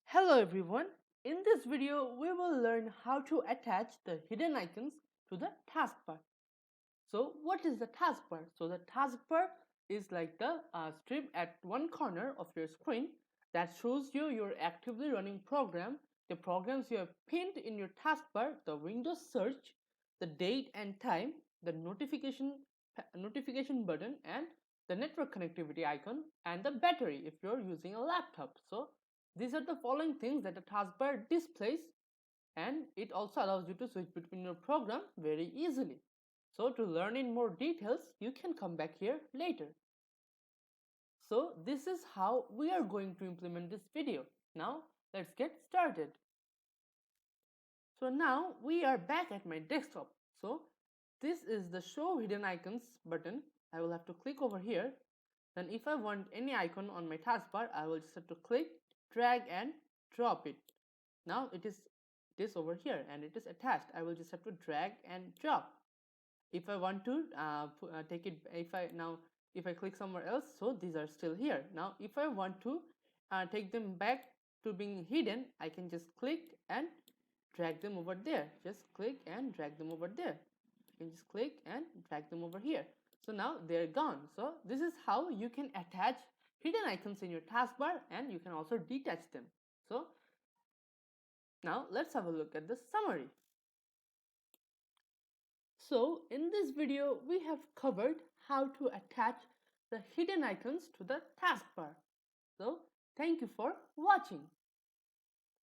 Hello everyone. In this video, we will learn how to attach the hidden icons to the taskbar. So what is the taskbar? So the taskbar is like the strip at one corner of your screen that shows you your actively running program, the programs you have pinned in your taskbar, the Windows search, the date and time, the notification button, and the network connectivity icon, and the battery if you're using a laptop. So these are the following things that the taskbar displays, and it also allows you to switch between your program very easily. So to learn in more details, you can come back here later. So this is how we are going to implement this video. Now let's get started. So now we are back at my desktop. So this is the show hidden icons button. I will have to click over here. Then if I want any icon on my taskbar, I will just have to click, drag and drop it. Now it is over here and it is attached. I will just have to drag and drop. If I want to take it, if I click somewhere else, so these are still here. Now if I want to take them back to being hidden, I can just click and drag them over there. Just click and drag them over there. You can just click and drag them over here. So now they're gone. So this is how you can attach hidden icons in your taskbar, and you can also detach them. So now let's have a look at the summary. So in this video, we have covered how to attach the hidden icons to the taskbar. So thank you for watching.